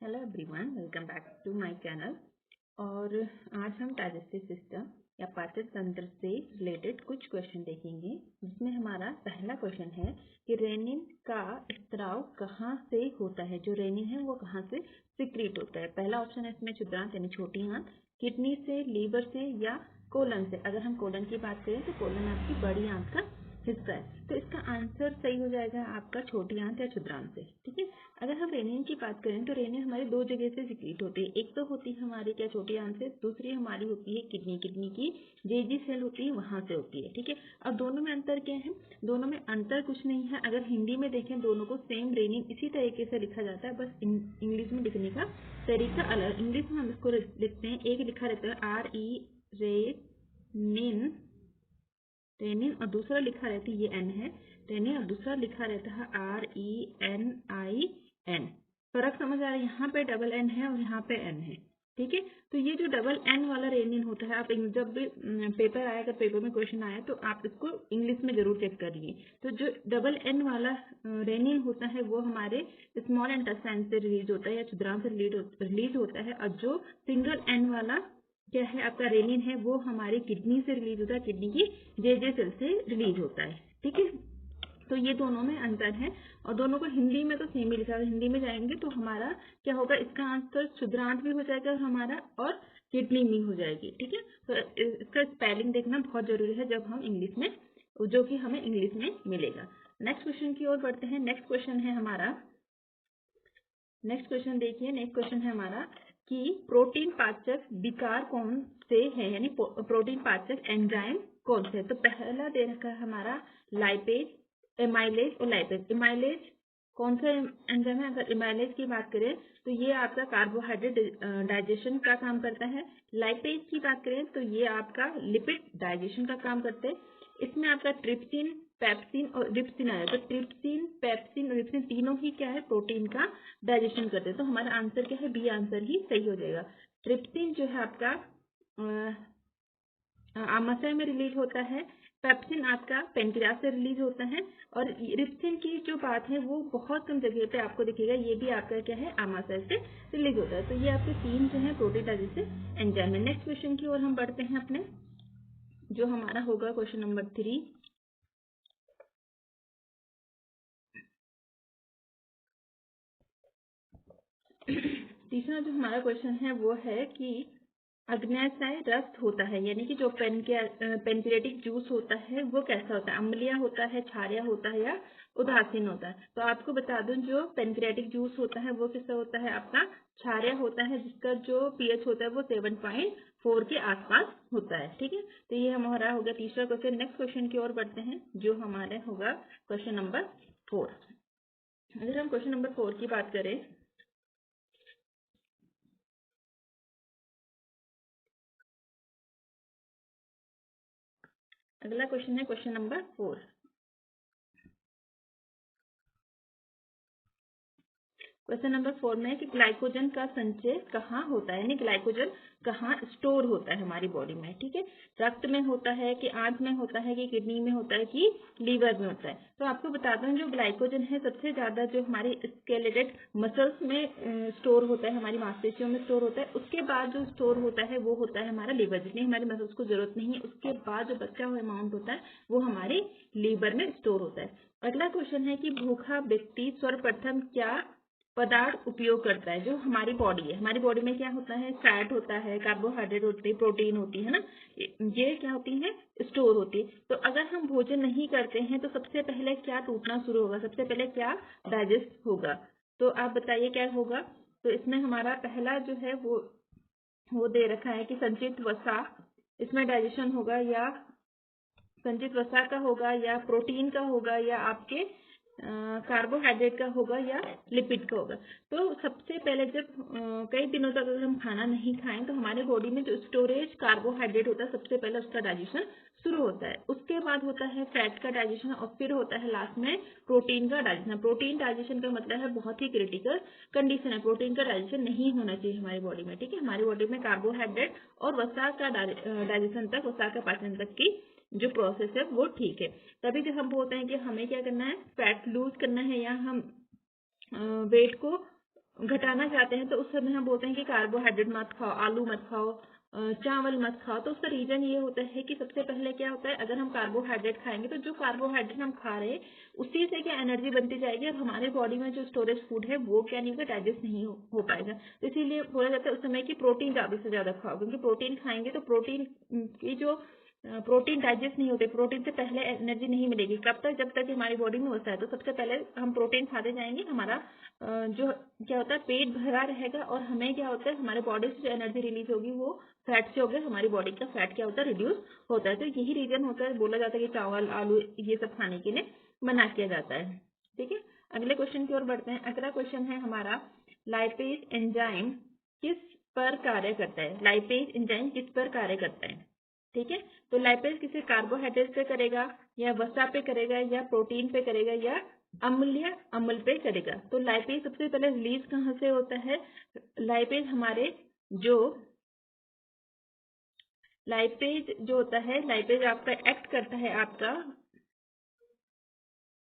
Hello everyone, welcome back to my channel. और आज हम डाइजेस्टिव सिस्टम या पाचन तंत्र से रिलेटेड कुछ क्वेश्चन देखेंगे, जिसमें हमारा पहला क्वेश्चन है कि रेनिन का स्त्राव कहाँ से होता है। जो रेनिन है वो कहाँ से सिक्रीट होता है। पहला ऑप्शन है इसमें क्षुद्रांत यानी छोटी आंत, किडनी से, लीवर से या कोलन से। अगर हम कोलन की बात करें तो कोलन आपकी बड़ी आंत का हिस्सा है, तो इसका आंसर सही हो जाएगा आपका छोटी आंत या क्षुद्रांत से। ठीक है। अगर हम रेनिन की बात करें तो रेनिन हमारे दो जगह से सिक्रीट होती है। एक तो होती है हमारी क्या छोटी आंत से, दूसरी हमारी होती है किडनी की जेजी सेल होती है, वहां से होती है। ठीक है। अब दोनों में अंतर क्या है? दोनों में अंतर कुछ नहीं है। अगर हिंदी में देखें दोनों को सेम रेनिन इसी तरीके से लिखा जाता है, बस इंग्लिश में लिखने का तरीका अलग। इंग्लिश में हम इसको लिखते हैं, एक लिखा रहता है रेनिन रेनिन और दूसरा लिखा रहता है, ये एन है रेनिन, और दूसरा लिखा रहता है RENIN। फर्क समझ आ रहा है? यहाँ पे डबल एन है और यहाँ पे एन है। ठीक है। तो ये जो डबल एन वाला रेनिन होता है, आप जब भी पेपर आया, अगर पेपर में क्वेश्चन आया तो आप इसको इंग्लिश में जरूर चेक करिए। तो जो डबल एन वाला रेनिन होता है वो हमारे स्मॉल इंटेस्टाइन से रिलीज होता है या क्षुद्रांत से रिलीज होता है, और जो सिंगल एन वाला क्या है आपका रेनिन है वो हमारी किडनी से रिलीज होता है, किडनी की जेजे सेल से रिलीज होता है। ठीक है। तो ये दोनों में अंतर है, और दोनों को हिंदी में तो सेम ही लिखा है। हिंदी में जाएंगे तो हमारा क्या होगा, इसका आंसर क्षुद्रांत भी हो जाएगा हमारा और किडनी भी हो जाएगी। ठीक है। तो इसका स्पेलिंग देखना बहुत जरूरी है जब हम इंग्लिश में, जो कि हमें इंग्लिश में मिलेगा। नेक्स्ट क्वेश्चन की ओर बढ़ते हैं। नेक्स्ट क्वेश्चन है हमारा, नेक्स्ट क्वेश्चन देखिए। नेक्स्ट क्वेश्चन है हमारा कि प्रोटीन पाचक विकार कौन से है, यानी प्रोटीन पाचक एंजाइम कौन से है। तो पहला दे रखा है हमारा लाइपेज, एमाइलेज और लाइपेज। एमाइलेज कौन सा एंजाइम है? अगर एमाइलेज की बात करें तो ये आपका कार्बोहाइड्रेट डाइजेशन का काम करता है। लाइपेज की बात करें तो ये आपका लिपिड डाइजेशन का काम करते हैं। इसमें आपका ट्रिप्सिन, पेप्सिन और रिप्सिन आया। तो ट्रिप्सिन, पेप्सिन और रिप्सिन तीनों ही क्या है, प्रोटीन का डाइजेशन करते हैं। तो हमारा आंसर क्या है, बी आंसर ही सही हो जाएगा। ट्रिप्सिन जो है आपका आमाशय में रिलीज होता है, पेप्सिन आपका पेनक्रियास से रिलीज होता है, और रिप्सिन की जो बात है वो बहुत कम जगह पे आपको दिखेगा, ये भी आपका क्या है, आमाशय से रिलीज होता है। तो ये आपके तीन जो है प्रोटीन डाइजेस्टिव एंजाइम है। नेक्स्ट क्वेश्चन की ओर हम बढ़ते हैं अपने, जो हमारा होगा क्वेश्चन नंबर 3। तीसरा जो हमारा क्वेश्चन है वो है कि अग्न्याशय रस होता है, यानी कि जो पेनक्रियाटिक जूस होता है वो कैसा होता है, अम्लीय होता है, क्षारीय होता है या उदासीन होता है। तो आपको बता दूं, जो पेनक्रियाटिक जूस होता है वो कैसा होता है, आपका क्षारीय होता है, जिसका जो pH होता है वो 7.4 के आसपास होता है। ठीक है। तो ये हमारा हो गया तीसरा क्वेश्चन। नेक्स्ट क्वेश्चन की ओर बढ़ते हैं, जो हमारे होगा क्वेश्चन नंबर 4। अगर हम क्वेश्चन नंबर 4 की बात करें, अगला क्वेश्चन है क्वेश्चन नंबर 4। क्वेश्चन नंबर 4 में है कि ग्लाइकोजन का संचय कहाँ होता है, यानी ग्लाइकोजन कहाँ स्टोर होता है हमारी बॉडी में। ठीक है। रक्त में होता है कि आंत में होता है कि किडनी में होता है कि लीवर में होता है। तो आपको बताता हूँ, जो ग्लाइकोजन है सबसे ज्यादा जो हमारे स्केलेटेड मसल्स में स्टोर होता है, हमारी मांसपेशियों में स्टोर होता है। उसके बाद जो स्टोर होता है वो होता है हमारा लीवर। जितनी हमारे मसल्स को जरूरत नहीं है, उसके बाद जो बचा हुआ अमाउंट होता है वो हमारे लीवर में स्टोर होता है। अगला क्वेश्चन है कि भूखा व्यक्ति सर्वप्रथम क्या पदार्थ उपयोग करता है। जो हमारी बॉडी है, हमारी बॉडी में क्या होता है, फैट होता है, कार्बोहाइड्रेट होती है, प्रोटीन होती है ना, ये क्या होती है, स्टोर होती है। तो अगर हम भोजन नहीं करते हैं तो सबसे पहले क्या टूटना शुरू होगा, सबसे पहले क्या डाइजेस्ट होगा। तो आप बताइए क्या होगा। तो इसमें हमारा पहला जो है वो दे रखा है कि संचित वसा, इसमें डाइजेशन होगा, या संचित वसा का होगा, या प्रोटीन का होगा, या आपके कार्बोहाइड्रेट का होगा, या लिपिड का होगा। तो सबसे पहले जब कई दिनों तक अगर हम खाना नहीं खाएं तो हमारे बॉडी में जो स्टोरेज कार्बोहाइड्रेट होता है सबसे पहले उसका डाइजेशन शुरू होता है। उसके बाद होता है फैट का डाइजेशन, और फिर होता है लास्ट में प्रोटीन का डाइजेशन। प्रोटीन डाइजेशन का मतलब है बहुत ही क्रिटिकल कंडीशन है, प्रोटीन का डाइजेशन नहीं होना चाहिए हमारी बॉडी में। ठीक है। हमारी बॉडी में कार्बोहाइड्रेट और वसा का डाइजेशन तक, वसा का पाचन तक की जो प्रोसेस है वो ठीक है। तभी जब हम बोलते हैं कि हमें क्या करना है, फैट लूज करना है, या हम वेट को घटाना चाहते हैं तो उस समय हम बोलते हैं कि कार्बोहाइड्रेट मत खाओ, आलू मत खाओ, चावल मत खाओ। तो उसका रीजन ये होता है कि सबसे पहले क्या होता है, अगर हम कार्बोहाइड्रेट खाएंगे तो जो कार्बोहाइड्रेट हम खा रहे हैं उसी से क्या एनर्जी बनती जाएगी और हमारे बॉडी में जो स्टोरेज फूड है वो क्या नहीं होगा, डाइजेस्ट नहीं हो पाएगा। तो इसीलिए बोला जाता है उस समय की प्रोटीन ज्यादा से ज्यादा खाओ, क्योंकि प्रोटीन खाएंगे तो प्रोटीन की जो प्रोटीन डाइजेस्ट नहीं होते, प्रोटीन से पहले एनर्जी नहीं मिलेगी। कब तक, जब तक हमारी बॉडी में होता है। तो सबसे पहले हम प्रोटीन खाते जाएंगे, हमारा जो क्या होता है पेट भरा रहेगा और हमें क्या होता है हमारे बॉडी से जो एनर्जी रिलीज होगी वो फैट से होगी, हमारी बॉडी का फैट क्या होता है रिड्यूस होता है। तो यही रीजन होता है, बोला जाता है कि चावल आलू ये सब खाने के लिए मना किया जाता है। ठीक है, अगले क्वेश्चन की ओर बढ़ते हैं। अगला क्वेश्चन है हमारा, लाइपेज एंजाइम किस पर कार्य करता है? लाइपेज एंजाइम किस पर कार्य करता है? ठीक है, तो लाइपेज किसी कार्बोहाइड्रेट पे करेगा या वसा पे करेगा या प्रोटीन पे करेगा या अम्लीय अम्ल पे करेगा? तो लाइपेज सबसे पहले रिलीज कहाँ से होता है? लाइपेज हमारे जो लाइपेज जो होता है, लाइपेज आपका एक्ट करता है आपका,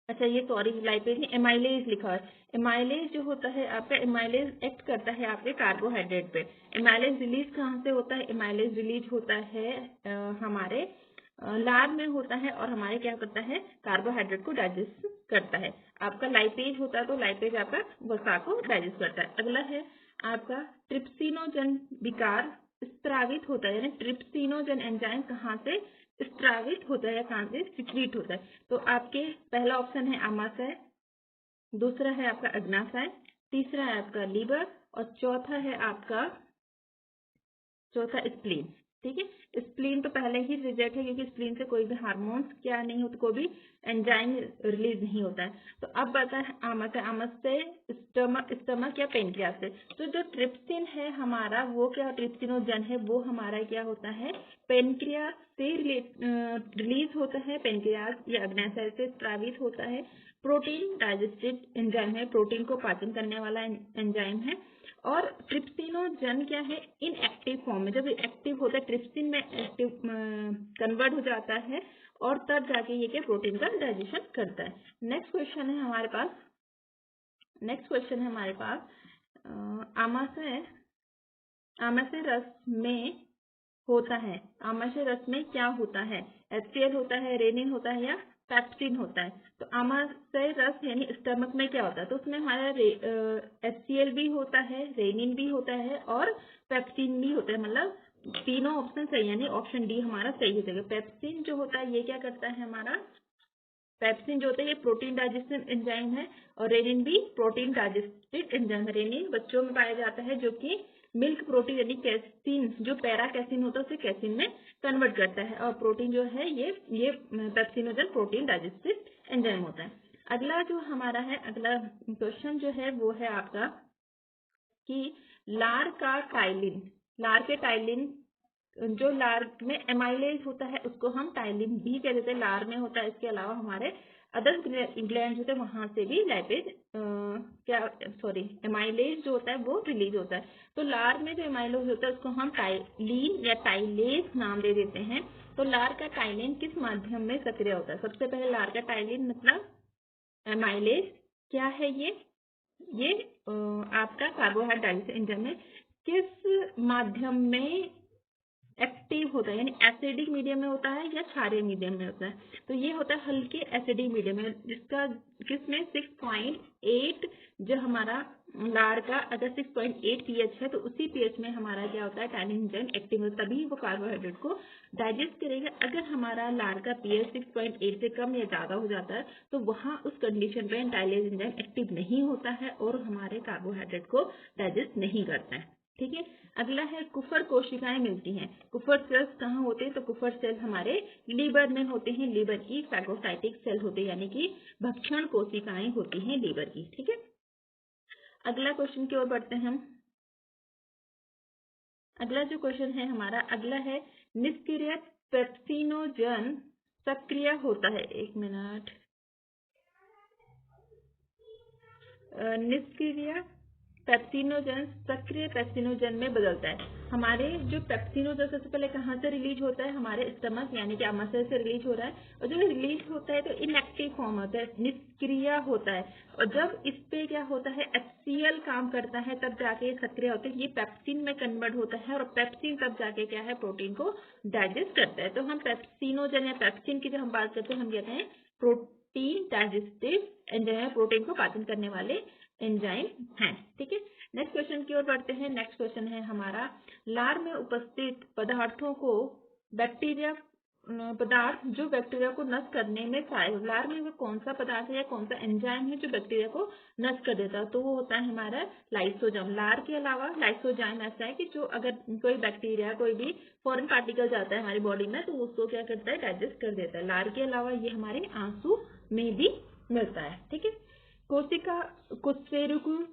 अच्छा ये सॉरी लाइपेज नहीं एमाइलेज लिखा है। एमाइलेज जो होता है आपका, एमाइलेज एक्ट करता है आपके कार्बोहाइड्रेट पे। एमाइलेज रिलीज कहाँ से होता है? एमाइलेज रिलीज होता है हमारे लार में होता है और हमारे क्या करता है कार्बोहाइड्रेट को डाइजेस्ट करता है। आपका लाइपेज होता है तो लाइपेज आपका वसा को डाइजेस्ट करता है। अगला है आपका ट्रिप्सिनोजन विकार स्त्रावित होता है, यानी ट्रिप्सिनोजन एंजाइम कहाँ से स्त्रावित होता है या कहाँ से सिक्रीट होता है? तो आपके पहला ऑप्शन है आमाशय, दूसरा है आपका अग्नाशय, तीसरा है आपका लीवर और चौथा है आपका स्प्लीन। ठीक है, स्प्लीन तो पहले ही रिजेक्ट है क्योंकि स्प्लीन से कोई भी हार्मोन्स क्या नहीं होता, कोई भी एंजाइम रिलीज नहीं होता है। तो अब बता है आमाशय, आमाशय स्टमक या पेनक्रियास से। तो जो ट्रिप्सिन है हमारा वो क्या ट्रिप्सिनोजन है वो हमारा क्या होता है पेनक्रियास से रिलीज होता है, पेनक्रियास या अग्नाशय से स्रावित होता है। प्रोटीन डाइजेस्टिव एंजाइम है, प्रोटीन को पाचन करने वाला एंजाइम है। और ट्रिप्सिनोजन क्या है इनएक्टिव फॉर्म में, जब एक्टिव होता है ट्रिप्सिन में एक्टिव कन्वर्ट हो जाता है और तब जाके ये क्या प्रोटीन का डाइजेशन करता है। नेक्स्ट क्वेश्चन है हमारे पास आमाशय रस में होता है, आमाशय रस में क्या होता है? HCl होता है, रेनिन होता है या पेप्सिन होता है? तो आमाशय रस यानी स्टमक में क्या होता है? तो उसमें हमारा HCl भी होता है, रेनिन भी होता है और पेप्सिन भी होता है। मतलब तीनों ऑप्शन सही, यानी ऑप्शन डी हमारा सही हो जाएगा। पेप्सिन जो होता है ये क्या करता है हमारा, पेप्सिन जो होता है ये प्रोटीन डाइजेस्टिव एंजाइम है और रेनिन भी प्रोटीन डाइजेस्टिव एंजाइम है। रेनिन बच्चों में पाया जाता है जो कि मिल्क प्रोटीन यानी कैसीन, जो पैरा कैसीन होता है उसे कैसीन में कन्वर्ट करता है और प्रोटीन जो है ये पेप्सिनोजन प्रोटीन डाइजेस्टिव एंजाइम होता है। अगला जो हमारा है, अगला क्वेश्चन जो है वो है आपका कि लार के टाइलिन जो लार में एमाइलेज होता है उसको हम टाइलिन भी कह देते हैं, लार में होता है। इसके अलावा हमारे अदर ग्लैंड होते हैं वहां से भी एमाइलेज जो होता है वो रिलीज होता है। तो लार में जो एमाइलेज होता है उसको हम टाइलिन या टाइलेज नाम दे देते हैं। तो लार का टाइलिन किस माध्यम में सक्रिय होता है? सबसे पहले लार का टाइलिन मतलब एमाइलेज क्या है ये आपका कार्बोहाइड्रेट एंजाइम में किस माध्यम में एक्टिव होता है, यानी एसिडिक मीडियम में होता है या क्षारीय मीडियम में होता है? तो ये होता है हल्के एसिडिक मीडियम में, जिसका किसमें 6.8 जो हमारा लार का अगर 6.8 pH है तो उसी pH में हमारा क्या होता है टाइलिन एंजाइम एक्टिव होता है, तभी वो कार्बोहाइड्रेट को डाइजेस्ट करेगा। अगर हमारा लार का pH 6.8 से कम या ज्यादा हो जाता है तो वहां उस कंडीशन पे टाइलिन एंजाइम एक्टिव नहीं होता है और हमारे कार्बोहाइड्रेट को डाइजेस्ट नहीं करता है। ठीक है, अगला है कुफर कोशिकाएं मिलती हैं। कुफर सेल्स कहाँ होते हैं? तो कुफर सेल हमारे लीवर में होते हैं, लीवर की फैगोसाइटिक सेल होते हैं, यानी कि भक्षण कोशिकाएं होती हैं लीवर की। ठीक है, अगला क्वेश्चन की ओर बढ़ते हैं हम। अगला जो क्वेश्चन है हमारा, अगला है निष्क्रिय पेप्सिनोजन सक्रिय होता है, एक मिनट, निष्क्रिय पेप्सिनोजन सक्रिय पेप्सिनोजन में बदलता है। हमारे जो पेप्सिनोजन सबसे पहले कहाँ से रिलीज होता है, हमारे स्टमक यानी कि आमाशय से रिलीज हो रहा है, और जब रिलीज होता है तो इनएक्टिव फॉर्म होता है, निष्क्रिय होता है, और जब इस पे क्या होता है HCl काम करता है तब जाके सक्रिय होते हैं, ये पेप्सिन में कन्वर्ट होता है, और पेप्सिन तब जाके क्या है प्रोटीन को डाइजेस्ट करता है। तो हम पेप्सिनोजन या पेप्सिन की जब हम बात करते हैं हम कहते हैं प्रोटीन डाइजेस्टिव एंजाइम, प्रोटीन को पाचन करने वाले एंजाइम हैं। ठीक है, नेक्स्ट क्वेश्चन की ओर बढ़ते हैं। नेक्स्ट क्वेश्चन है हमारा, लार में उपस्थित पदार्थों को बैक्टीरिया पदार्थ जो बैक्टीरिया को नष्ट करने में सहायक, लार में वो कौन सा पदार्थ है या कौन सा एंजाइम है जो बैक्टीरिया को नष्ट कर देता है, तो वो होता है हमारा लाइसोजाइम। लार के अलावा लाइसोजाइम ऐसा है कि जो अगर कोई बैक्टीरिया कोई भी फॉरेन पार्टिकल जाता है हमारी बॉडी में तो उसको क्या करता है डाइजेस्ट कर देता है। लार के अलावा ये हमारे आंसू में भी मिलता है। ठीक है, कोशिका कोशिका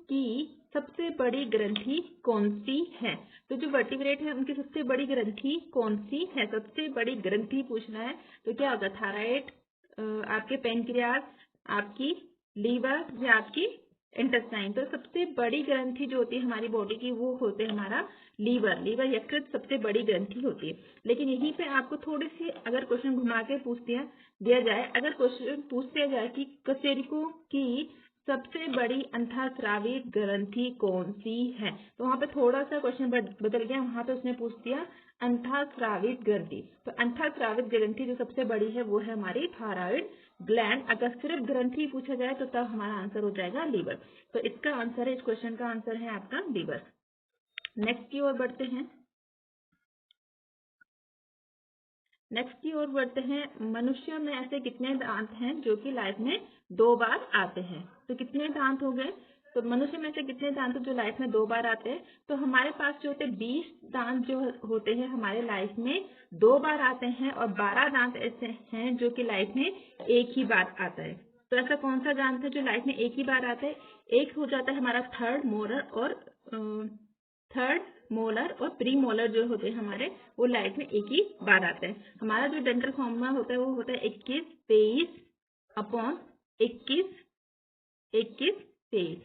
की सबसे बड़ी ग्रंथि कौन सी है, तो जो वर्टिब्रेट है उनकी सबसे बड़ी ग्रंथि कौन सी है, सबसे बड़ी ग्रंथि पूछना है तो क्या होगा, थायराइड, आपके पेनक्रियास, आपकी लीवर या आपकी इंटेस्टाइन। तो सबसे बड़ी ग्रंथि जो होती है हमारी बॉडी की वो होते हैं हमारा लीवर। लीवर यकृत सबसे बड़ी ग्रंथि होती है। लेकिन यहीं पे आपको थोड़ी सी अगर क्वेश्चन घुमा के पूछ दिया जाए, अगर क्वेश्चन पूछ दिया जाए कि कशेरुकों की सबसे बड़ी अंतःस्रावी ग्रंथि कौन सी है, तो वहां पे थोड़ा सा क्वेश्चन बदल गया, वहां पे उसने पूछ दिया अंतःस्रावित ग्रंथि। तो अंतःस्रावित ग्रंथि जो सबसे बड़ी है वो है हमारी थायराइड ग्लैंड। अगर सिर्फ ग्रंथि पूछा जाए तो तब हमारा आंसर हो जाएगा लीवर। तो इसका आंसर है, इस क्वेश्चन का आंसर है आपका लीवर। नेक्स्ट की ओर बढ़ते हैं। नेक्स्ट की ओर बढ़ते हैं, मनुष्य में ऐसे कितने दांत हैं जो कि लाइफ में 2 बार आते हैं, तो कितने दांत हो गए, तो मनुष्य में से कितने दांत जो लाइफ में 2 बार आते हैं, तो हमारे पास जो होते 20 दांत जो होते हैं हमारे लाइफ में 2 बार आते हैं, और 12 दांत ऐसे हैं जो कि लाइफ में एक ही बार आता है। तो ऐसा कौन सा दांत है जो लाइफ में एक ही बार आता है, एक हो जाता है हमारा थर्ड मोलर और प्री मोलर जो होते हैं हमारे वो लाइफ में एक ही बार आते हैं। हमारा जो डेंटल फॉर्मूला होता है वो होता है 21 23 अपॉन 21 21 23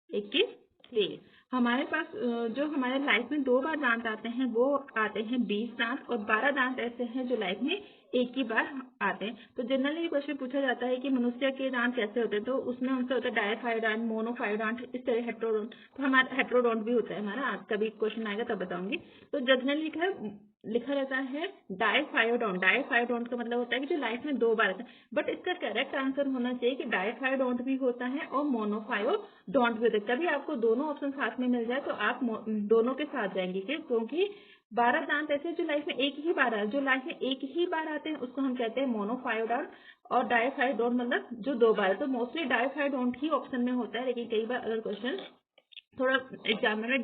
21 23। हमारे पास जो हमारे लाइफ में 2 बार दांत आते हैं वो आते हैं 20 दांत, और 12 दांत ऐसे हैं जो लाइफ में एक ही बार आते हैं। तो जनरली क्वेश्चन पूछा जाता है कि मनुष्य के दांत कैसे होते हैं, तो उसमें उनका होता है डायफाइडांट, मोनोफाइडांट, इस तरह हेट्रोडोंट। तो हमारा हेट्रोडोंट भी होता है हमारा, आज कभी क्वेश्चन आएगा तब बताऊंगी। तो जनरली लिखा रहता है डायफाइडोंट। डायफाइडोंट का मतलब होता है कि जो लाइफ में 2 बार आता है, बट इसका करेक्ट आंसर होना चाहिए कि डायफाइडोंट भी होता है और मोनोफाइडोंट भी होता है। कभी आपको दोनों ऑप्शन साथ में मिल जाए तो आप दोनों के साथ जाएंगे, क्योंकि 12 दांत ऐसे जो लाइफ में एक ही बार आते हैं, जो लाइफ में एक ही बार आते हैं उसको हम कहते हैं मोनोफाइडोंट, और डायफाइडोंट मतलब जो 2 बार। तो मोस्टली डायफाइडोंट ही ऑप्शन में होता है, लेकिन कई बार अगर क्वेश्चन थोड़ा एग्जामिनर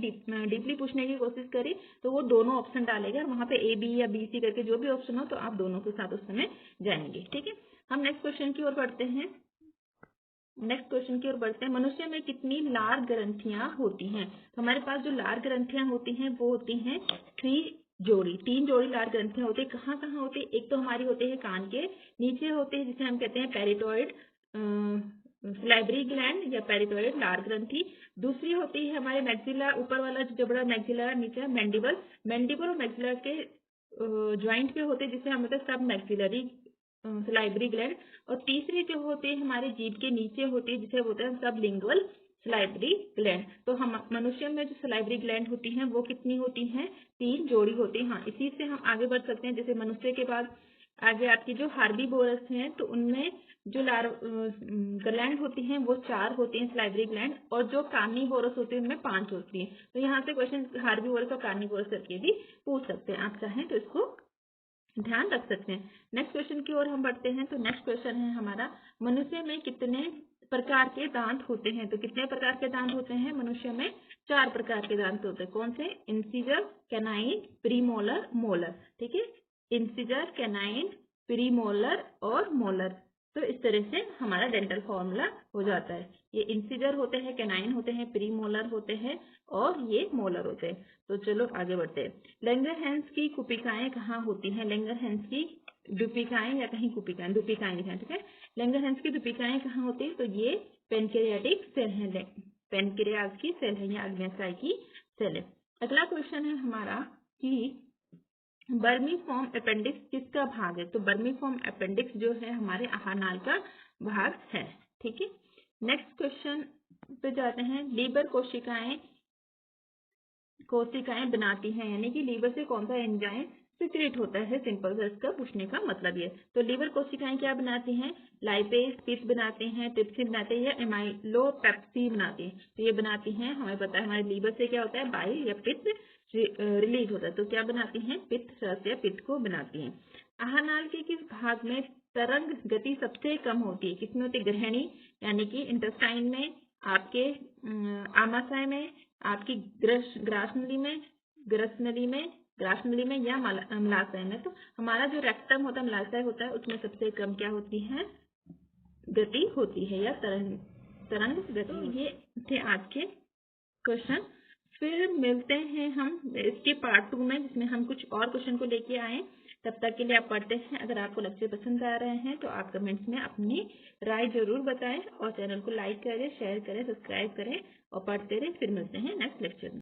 डीपली पूछने की कोशिश करी तो वो दोनों ऑप्शन डालेगा, वहां पे A B या B C करके जो भी ऑप्शन हो तो आप दोनों के साथ उस समय जाएंगे। ठीक है, हम नेक्स्ट क्वेश्चन की ओर बढ़ते हैं। मनुष्य में कितनी लार ग्रंथियां होती हैं, तो हमारे पास जो लार ग्रंथियां होती हैं वो होती हैं 3 जोड़ी लार ग्रंथियां होती है। कहाँ कहाँ होती है, एक तो हमारी होती है कान के नीचे होते हैं जिसे हम कहते हैं पेरिटोइड सलाइवरी ग्लैंड या पेरिटोइड लार ग्रंथि। दूसरी होती है हमारे मैक्सिलर, ऊपर वाला जो बड़ा मैक्सिलर, नीचे मैंडिबल और मैक्सिलर के ज्वाइंट पे होते हैं जिसे हम कहते हैं सब मैक्सिलरी सलाइवरी ग्लैंड। और तीसरी जो होती है हमारे जीभ के नीचे होती है जिसे बोलते हैं सब लिंगुअल सलाइवरी ग्लैंड। तो हम मनुष्य में जो सलाइवरी ग्लैंड होती हैं वो कितनी होती हैं, 3 जोड़ी होती हैं। हाँ, इसी से हम आगे बढ़ सकते हैं, जैसे मनुष्य के बाद आगे आपकी जो हार्बीवोरस हैं तो उनमें जो ग्लैंड होती हैं वो 4 होती हैं सलाइवरी ग्लैंड, और जो कार्निवोरस होती है उनमें 5 होती हैं। तो यहाँ से क्वेश्चन हार्बीवोरस और कार्निवोरस करके भी पूछ सकते हैं, आप चाहें तो इसको ध्यान रख सकते हैं। नेक्स्ट क्वेश्चन की ओर हम बढ़ते हैं। तो नेक्स्ट क्वेश्चन है हमारा, मनुष्य में कितने प्रकार के दांत होते हैं, तो कितने प्रकार के दांत होते हैं मनुष्य में, 4 प्रकार के दांत होते हैं। कौन से, इंसिजर, कैनाइन, प्रीमोलर, मोलर। ठीक है, इंसिजर, कैनाइन, प्रीमोलर और मोलर। तो इस तरह से हमारा डेंटल फॉर्मूला हो जाता है। ये इंसिजर होते हैं, कैनाइन होते हैं, प्रीमोलर होते हैं और ये मोलर होते हैं। तो चलो आगे बढ़ते हैं। लैंगरहैंस की कुपिकाएं कहाँ होती हैं, लैंगरहैंस की डुपिकाएं या कहीं कुपिकाएं, डुपिकाएं लिखा है। ठीक है, लैंगरहैंस की डुपिकाएं कहाँ होती है, तो ये पेनक्रियाटिक सेल है। पेनक्रियाज की सेल है या अग्न्याशय की सेल है। अगला क्वेश्चन है हमारा कि बर्मीफॉर्म अपेंडिक्स किसका भाग है? तो बर्मीफॉर्म अपेंडिक्स जो है हमारे आहार नाल का भाग है। ठीक है, नेक्स्ट क्वेश्चन पे जाते हैं। लीवर कोशिकाएं बनाती हैं, यानी कि लीवर से कौन सा एंजाइम सिक्रेट होता है? सिंपल सा इसका पूछने का मतलब ये। तो लीवर कोशिकाएं क्या बनाती हैं? लाइपेज, पित्त बनाते हैं, ट्रिप्सिन बनाते हैं या एमाइलोपेप्सी बनाती हैं। तो ये बनाती हैं, हमें पता है हमारे लीवर से क्या होता है, बाइल या पित्त रिलीज होता है। तो क्या बनाती हैं? पित्त रस या पित्त को बनाती हैं। आहार नाल के किस भाग में तरंग गति सबसे कम होती है? किसमें होती है? ग्रहणी यानी कि इंटेस्टाइन में, आपके आमाशय में, आपकी ग्रासनली में या अम्लाशय में। तो हमारा जो रेक्टम होता है, अम्लाशय होता है, उसमें सबसे कम क्या होती है? गति होती है या तरंग गति। तो ये थे आज के क्वेश्चन। फिर मिलते हैं हम इसके पार्ट 2 में, जिसमें हम कुछ और क्वेश्चन को लेके आए। तब तक के लिए आप पढ़ते हैं। अगर आपको लेक्चर पसंद आ रहे हैं तो आप कमेंट्स में अपनी राय जरूर बताएं और चैनल को लाइक करें, शेयर करें, सब्सक्राइब करें और पढ़ते रहें। फिर मिलते हैं नेक्स्ट लेक्चर में।